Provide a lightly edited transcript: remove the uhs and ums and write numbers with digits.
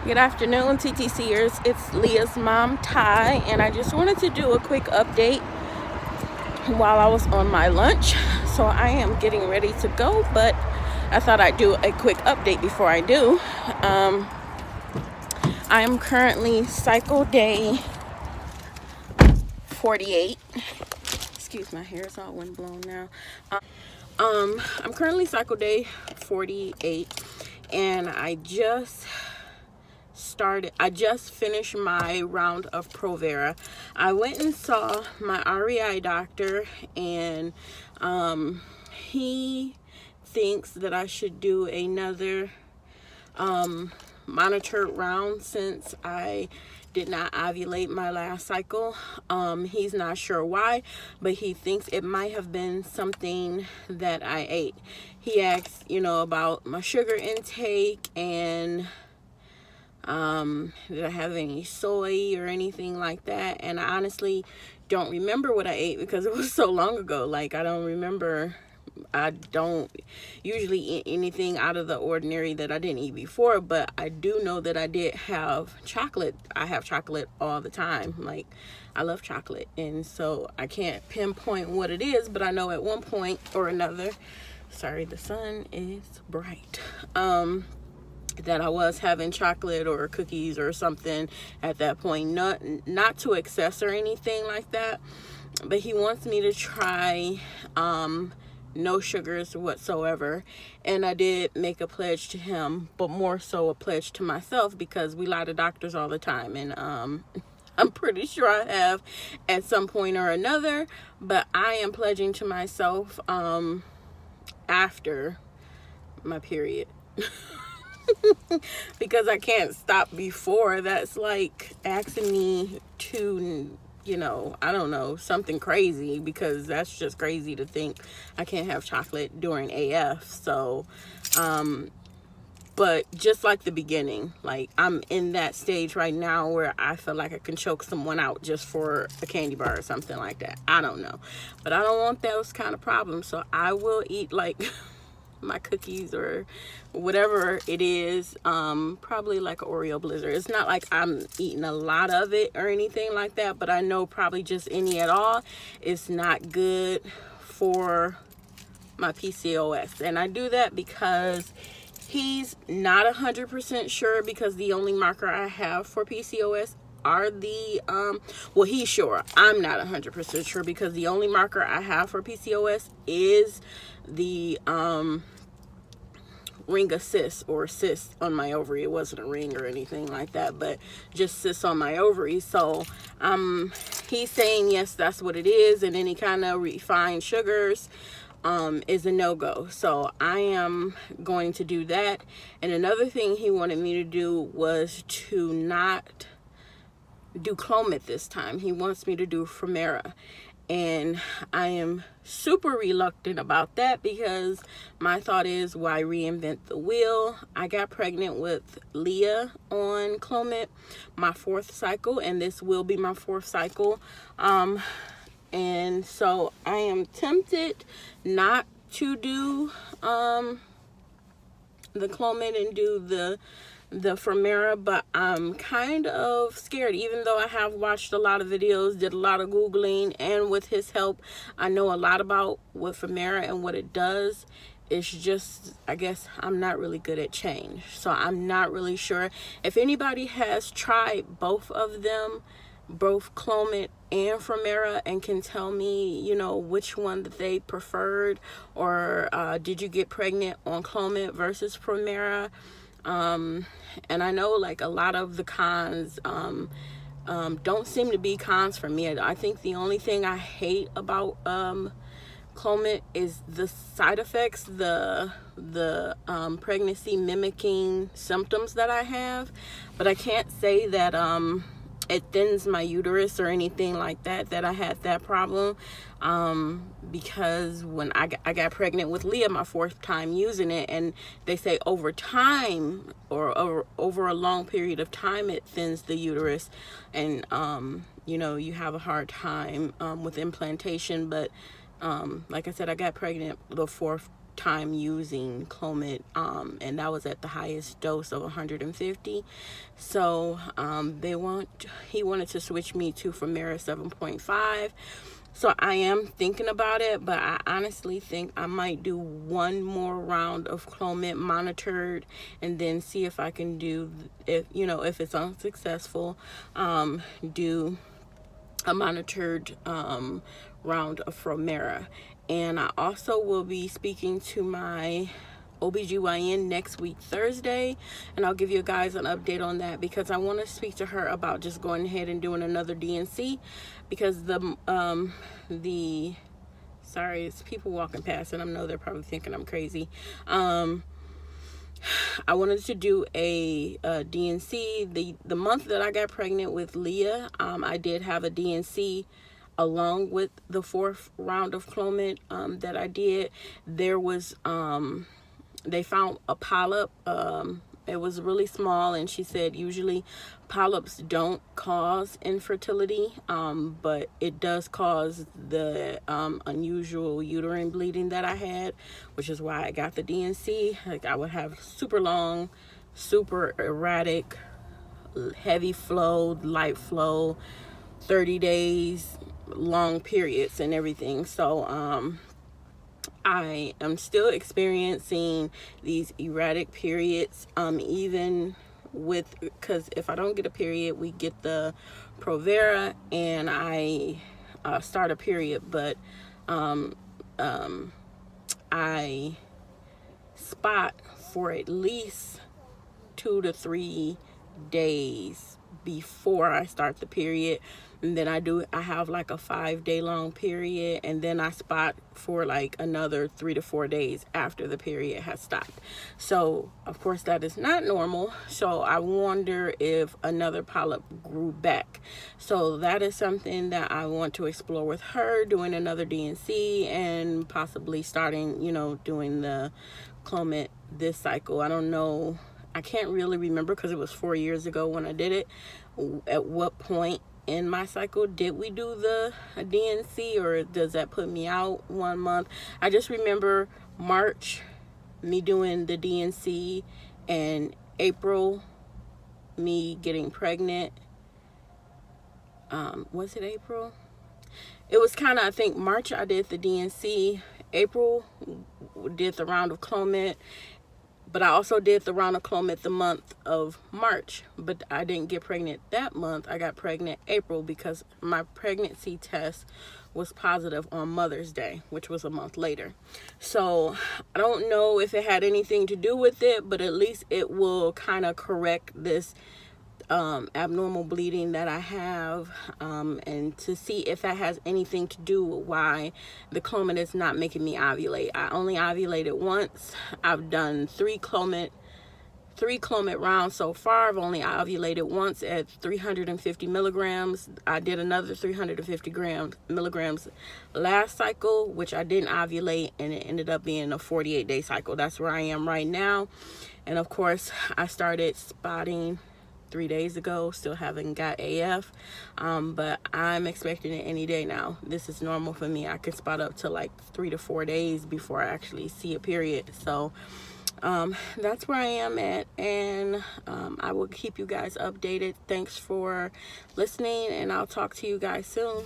Good afternoon, TTCers. It's Leah's mom, Ty, and I just wanted to do a quick update while I was on my lunch. So I am getting ready to go, but I thought I'd do a quick update before I do. I am currently cycle day 48. Excuse my hair, it's all windblown now. I'm currently cycle day 48, and I just finished my round of Femara. I went and saw my REI doctor, and he thinks that I should do another monitored round since I did not ovulate my last cycle. He's not sure why, but he thinks it might have been something that I ate. He asked, about my sugar intake and did I have any soy or anything like that. And I honestly don't remember what I ate because it was so long ago. Like, I don't remember. I don't usually eat anything out of the ordinary that I didn't eat before, but I do know that I did have chocolate. I have chocolate all the time. Like, I love chocolate, and so I can't pinpoint what it is, but I know at one point or another, sorry, the sun is bright, that I was having chocolate or cookies or something at that point. Not to excess or anything like that, but he wants me to try no sugars whatsoever. And I did make a pledge to him, but more so a pledge to myself, because we lie to doctors all the time, and I'm pretty sure I have at some point or another, but I am pledging to myself after my period. Because I can't stop before. That's like asking me to, I don't know, something crazy, because that's just crazy to think I can't have chocolate during AF. So, but just like the beginning, like I'm in that stage right now where I feel like I can choke someone out just for a candy bar or something like that. I don't know, but I don't want those kind of problems. So I will eat like my cookies or whatever it is, probably like an Oreo blizzard. It's not like I'm eating a lot of it or anything like that, but I know probably just any at all is not good for my PCOS. And I do that because he's not 100% sure, because the only marker I have for PCOS are the well, he's sure. I'm not 100% sure, because the only marker I have for PCOS is the ring of cysts, or cyst on my ovary. It wasn't a ring or anything like that, but just cysts on my ovary. So he's saying yes, that's what it is, and any kind of refined sugars is a no-go. So I am going to do that. And another thing he wanted me to do was to not do clomid this time. He wants me to do Femara, and I am super reluctant about that, because my thought is, why reinvent the wheel? I got pregnant with Leah on clomid, my 4th cycle, and this will be my 4th cycle. And so I am tempted not to do the clomid and do the Femara, but I'm kind of scared, even though I have watched a lot of videos, did a lot of Googling, and with his help, I know a lot about what Femara and what it does. It's just, I guess I'm not really good at change, so I'm not really sure. If anybody has tried both of them, both clomid and Femara, and can tell me, which one that they preferred, or did you get pregnant on clomid versus Femara? And I know like a lot of the cons don't seem to be cons for me. I think the only thing I hate about clomid is the side effects, the pregnancy mimicking symptoms that I have. But I can't say that it thins my uterus or anything like that, that I had that problem, because when I got pregnant with Leah, my 4th time using it, and they say over time, or over a long period of time, it thins the uterus, and you have a hard time with implantation. But like I said, I got pregnant the 4th time using clomid, and that was at the highest dose of 150. So he wanted to switch me to Femara 7.5. So I am thinking about it, but I honestly think I might do one more round of clomid monitored, and then see if I can do, if it's unsuccessful, do a monitored round of Femara. And I also will be speaking to my OBGYN next week, Thursday, and I'll give you guys an update on that, because I want to speak to her about just going ahead and doing another DNC, because sorry, it's people walking past, and I know they're probably thinking I'm crazy. I wanted to do a DNC. The month that I got pregnant with Leah, I did have a DNC along with the 4th round of clomid that I did. There was they found a polyp. It was really small, and she said usually polyps don't cause infertility, but it does cause the unusual uterine bleeding that I had, which is why I got the DNC. Like, I would have super long, super erratic, heavy flow, light flow, 30 days, long periods and everything. So I am still experiencing these erratic periods, even with, because if I don't get a period, we get the Provera, and I start a period, but I spot for at least 2 to 3 days before I start the period, and then I have like a 5-day long period, and then I spot for like another 3 to 4 days after the period has stopped. So of course that is not normal, so I wonder if another polyp grew back. So that is something that I want to explore with her, doing another DNC, and possibly starting, doing the clomid this cycle. I don't know, I can't really remember, because it was 4 years ago when I did it. At what point in my cycle did we do the DNC, or does that put me out 1 month? I just remember March, me doing the DNC, and April, me getting pregnant. Was it April? It was kind of, I think March I did the DNC, April did the round of clomid, but I also did the round of clomid the month of March, but I didn't get pregnant that month. I got pregnant April, because my pregnancy test was positive on Mother's Day, which was a month later. So I don't know if it had anything to do with it, but at least it will kind of correct this abnormal bleeding that I have, and to see if that has anything to do with why the clomid is not making me ovulate. I only ovulated once. I've done three clomid rounds so far. I've only ovulated once at 350 milligrams. I did another 350 milligrams last cycle, which I didn't ovulate, and it ended up being a 48-day cycle. That's where I am right now. And of course, I started spotting 3 days ago. Still haven't got AF, but I'm expecting it any day now. This is normal for me. I can spot up to like 3 to 4 days before I actually see a period. So that's where I am at, and I will keep you guys updated. Thanks for listening, and I'll talk to you guys soon.